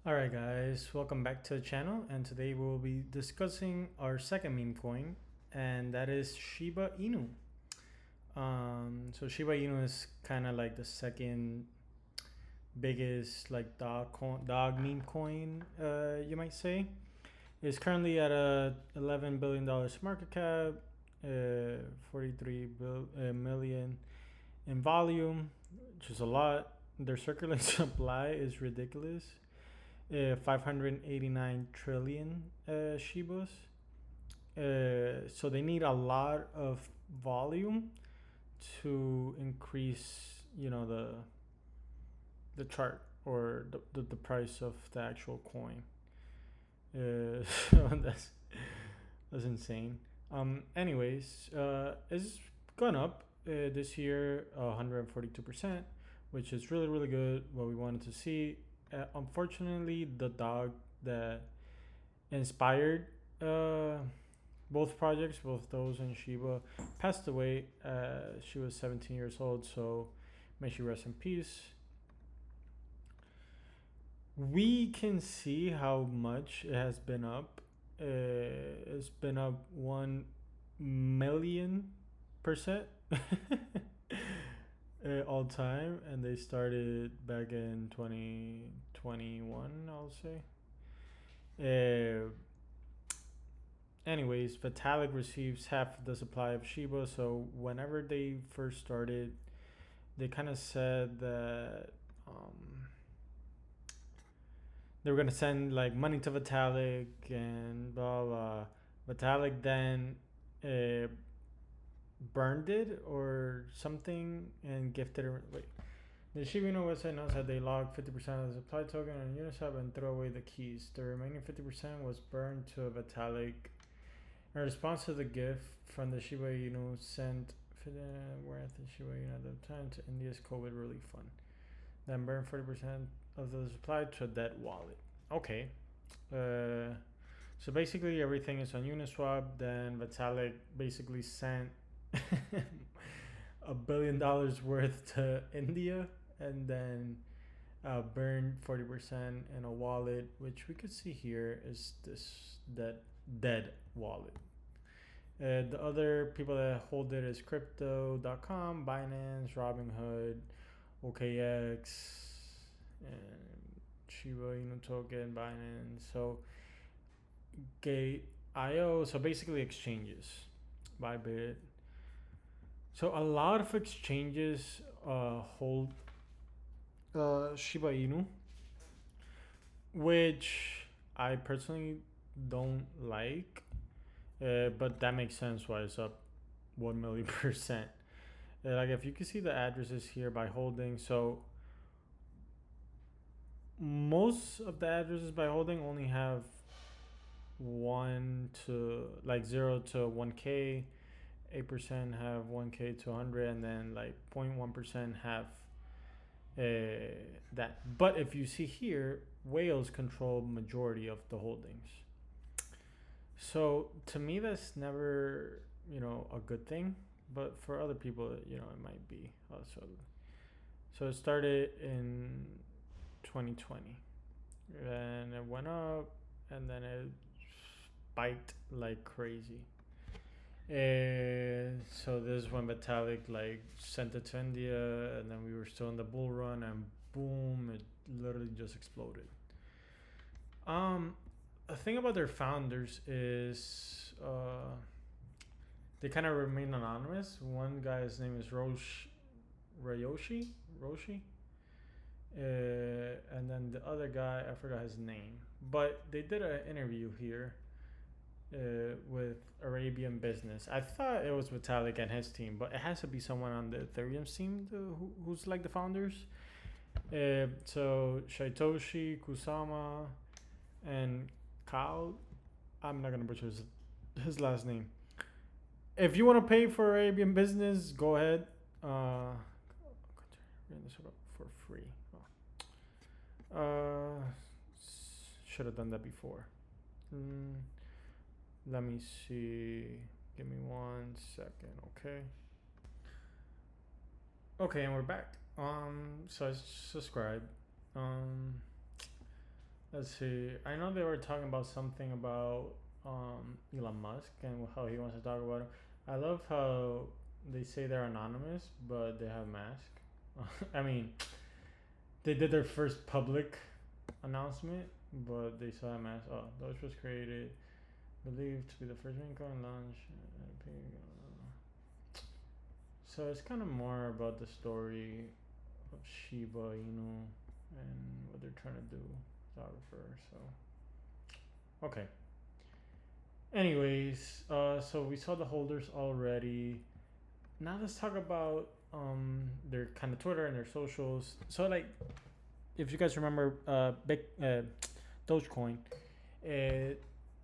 Alright guys, welcome back to the channel, and today we will be discussing our second meme coin, and that is Shiba Inu. So Shiba Inu is kind of like the second biggest like dog meme coin, you might say. It's currently at a $11 billion market cap, 43 million in volume, which is a lot. Their circulating supply is ridiculous. 589 trillion Shibas. So they need a lot of volume to increase, the chart or the price of the actual coin. So that's insane. Anyways, it's gone up this year 142%, which is really good. What we wanted to see. Unfortunately, the dog that inspired both projects, both those and Shiba, passed away. She was 17 years old, so may she rest in peace. We can see how much it has been up. It's been up 1,000,000%. All time, and they started back in 2021, I'll say. Anyways, Vitalik receives half the supply of Shiba, so whenever they first started, they kind of said that they were gonna send like money to Vitalik and blah blah. Vitalik then burned it or something and gifted it. Wait. The Shiba Inu website notes that they logged 50% of the supply token on Uniswap and threw away the keys. The remaining 50% was burned to Vitalik. In response to the gift from the Shiba Inu sent worth the Shiba Inu at the time to India's COVID relief fund. Then burned 40% of the supply to a dead wallet. Okay. So basically everything is on Uniswap. Then Vitalik basically sent $1 billion worth to India, and then burned 40% in a wallet, which we could see here is this dead wallet. The other people that hold it is Crypto.com, Binance, Robinhood, OKX, and Shiba Inu token, Binance. So Gate.io, so basically exchanges, Bybit. So a lot of exchanges hold Shiba Inu, which I personally don't like, but that makes sense why it's up 1,000,000%. Like if you can see the addresses here by holding, so most of the addresses by holding only have 0 to 1K. 8% have 1K to 100, and then like 0.1% have that. But if you see here, whales control majority of the holdings. So to me, that's never a good thing, but for other people, it might be also. So it started in 2020, and it went up, and then it spiked like crazy. So this is when Vitalik like sent it to India, and then we were still in the bull run, and boom, it literally just exploded. The thing about their founders is they kind of remain anonymous. One guy's name is Roshi, and then the other guy, I forgot his name, but they did an interview here with Arabian Business. I thought it was Vitalik and his team, but it has to be someone on the Ethereum team who's like the founders. So Shaitoshi, Kusama, and Kyle. I'm not gonna butcher his last name. If you want to pay for Arabian Business, go ahead. For free. Should have done that before. Let me see. Give me 1 second, okay? Okay, and we're back. So I subscribe. let's see. I know they were talking about something about Elon Musk and how he wants to talk about it. I love how they say they're anonymous, but they have mask. I mean, they did their first public announcement, but they saw a mask. Oh, Doge was created, believed to be the first meme coin launch. So it's kind of more about the story of Shiba Inu and what they're trying to do. Photographer. So okay. Anyways, so we saw the holders already. Now let's talk about their kind of Twitter and their socials. So like, if you guys remember, Dogecoin, uh,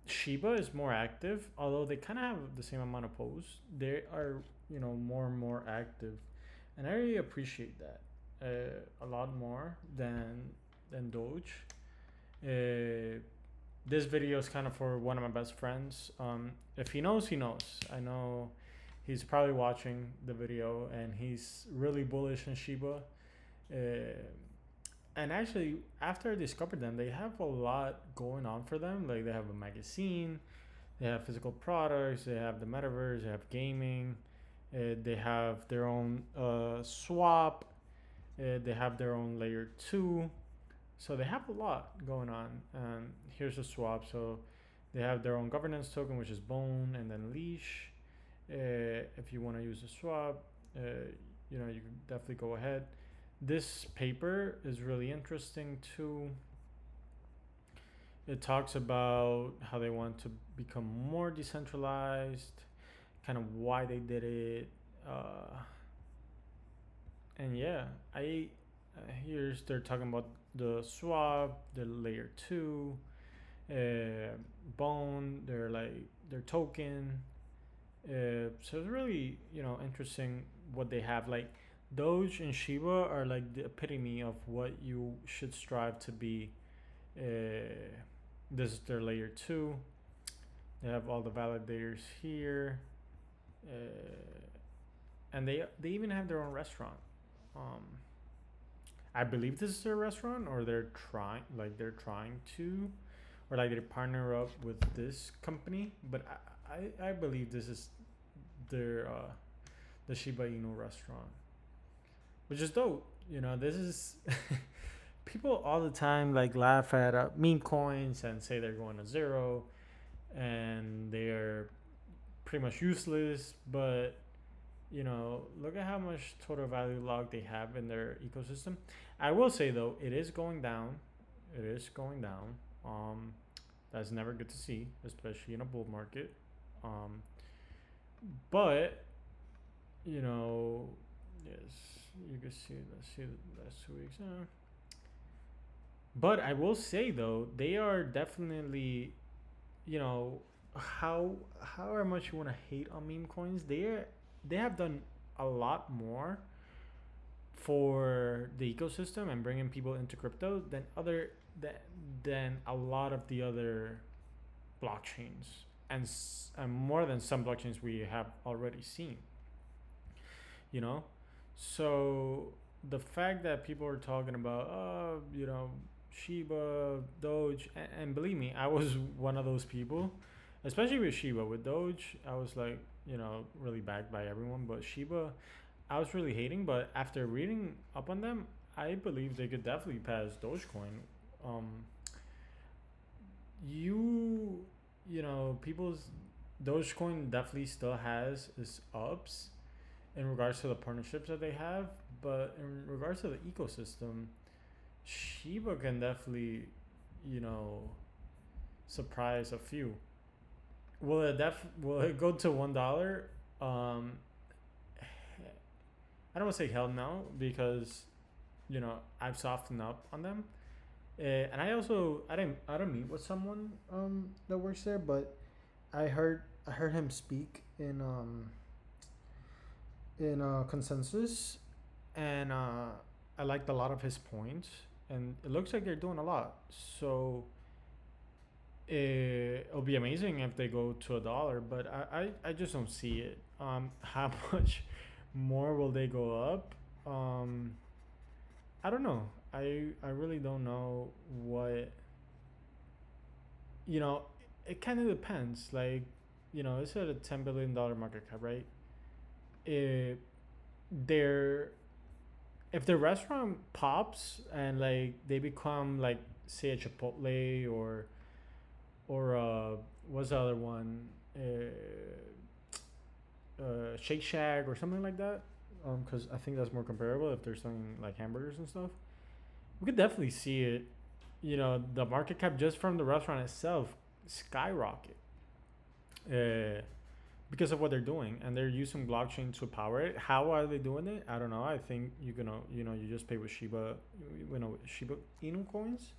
Shiba is more active, although they kind of have the same amount of posts. They are, more and more active, and I really appreciate that a lot more than Doge. This video is kind of for one of my best friends. If he knows, he knows. I know he's probably watching the video, and he's really bullish on Shiba. And actually, after I discovered them, they have a lot going on for them. Like they have a magazine, they have physical products, they have the metaverse, they have gaming, they have their own swap, they have their own layer 2. So they have a lot going on. Here's a swap. So they have their own governance token, which is Bone, and then Leash. If you want to use a swap, you can definitely go ahead. This paper is really interesting too. It talks about how they want to become more decentralized, kind of why they did it, and yeah, here's they're talking about the swap, the layer 2, Bone, their token. So it's really interesting what they have. Like Doge and Shiba are like the epitome of what you should strive to be. This is their layer 2. They have all the validators here, and they even have their own restaurant. I believe this is their restaurant, or they're trying to, or like they partner up with this company. But I believe this is their the Shiba Inu restaurant, which is dope. This is people all the time like laugh at meme coins and say they're going to zero, and they're pretty much useless. But look at how much total value log they have in their ecosystem. I will say though, it is going down. It is going down. That's never good to see, especially in a bull market. But yes, you can see. Let's see the last 2 weeks. But I will say though, they are definitely, however much you want to hate on meme coins, they have done a lot more for the ecosystem and bringing people into crypto than a lot of the other blockchains, and more than some blockchains we have already seen. So the fact that people are talking about Shiba, Doge, and believe me, I was one of those people, especially with Shiba. With Doge, I was like, really backed by everyone, but Shiba, I was really hating. But after reading up on them, I believe they could definitely pass Dogecoin. People's Dogecoin definitely still has its ups in regards to the partnerships that they have, but in regards to the ecosystem, Shiba can definitely, surprise a few. Will it go to $1? I don't want to say hell no, because I've softened up on them, and I don't meet with someone that works there, but I heard him speak in consensus, and I liked a lot of his points, and it looks like they're doing a lot. So it'll be amazing if they go to $1, but I just don't see it. How much more will they go up? I don't know. I really don't know what you know, it kind of depends. Like, you know, it's at a $10 billion market cap, right? If they're if the restaurant pops and like they become like, say, a Chipotle, or what's the other one, Shake Shack or something like that, because I think that's more comparable if they're selling like hamburgers and stuff. We could definitely see it. You know, the market cap just from the restaurant itself skyrocket, uh, because of what they're doing, and they're using blockchain to power it. How are they doing it? I don't know. I think you just pay with Shiba Inu coins.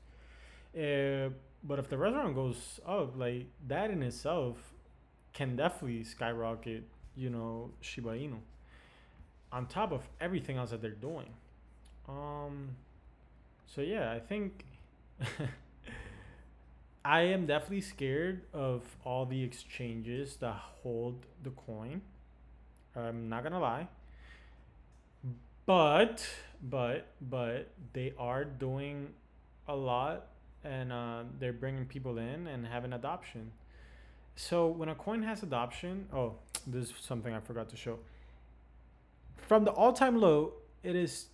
But if the restaurant goes up, like that in itself can definitely skyrocket, Shiba Inu on top of everything else that they're doing. Um, so yeah, I think I am definitely scared of all the exchanges that hold the coin. I'm not gonna lie, but but they are doing a lot, and they're bringing people in and having adoption. So when a coin has adoption, oh, this is something I forgot to show. From the all-time low, it is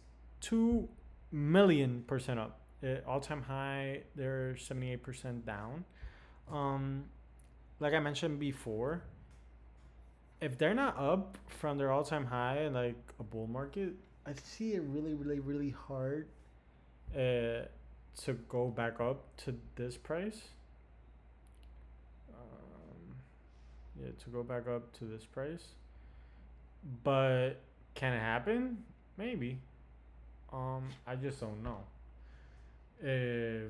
2 million% up. All-time high, they're 78% down. Um, like I mentioned before, if they're not up from their all-time high, like a bull market, I see it really, really, really hard to go back up to this price. Yeah, to go back up to this price. But can it happen? Maybe. I just don't know. Uh,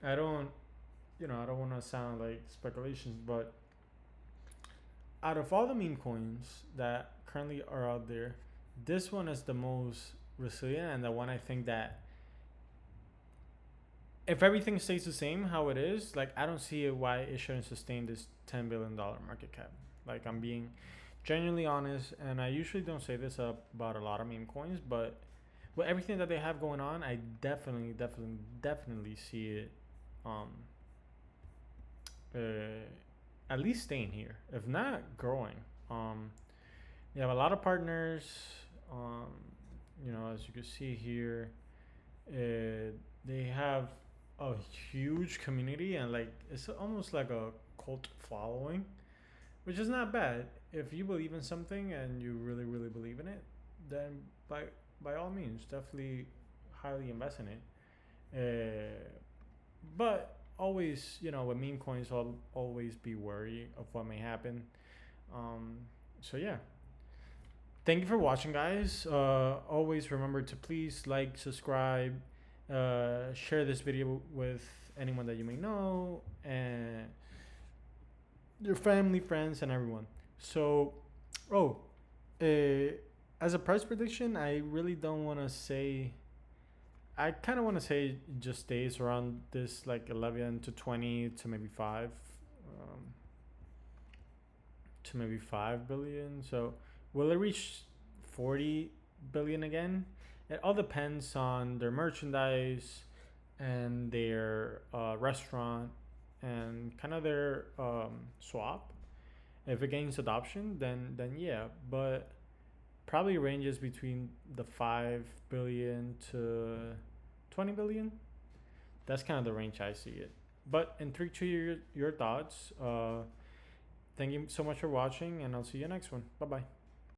I don't, I don't want to sound like speculations, but out of all the meme coins that currently are out there, this one is the most resilient, and the one I think that if everything stays the same how it is, like I don't see why it shouldn't sustain this $10 billion market cap. Like I'm being genuinely honest, and I usually don't say this about a lot of meme coins, but with everything that they have going on, I definitely see it, um, uh, at least staying here, if not growing. Um, they have a lot of partners. Um, as you can see here, they have a huge community, and like it's almost like a cult following, which is not bad. If you believe in something and you really, really believe in it, then by all means, definitely highly invest in it. But always, with meme coins, I'll always be wary of what may happen. So yeah, thank you for watching, guys. Always remember to please like, subscribe, share this video with anyone that you may know, and your family, friends, and everyone. So, oh, as a price prediction, I really don't want to say. I kind of want to say it just stays around this like 11 to 20 to maybe 5, um, to maybe 5 billion. So, will it reach 40 billion again? It all depends on their merchandise and their restaurant and kind of their swap. If it gains adoption, then yeah, but probably ranges between the 5 billion to 20 billion. That's kind of the range I see it. But in 3 to your thoughts. Thank you so much for watching, and I'll see you next one. Bye bye.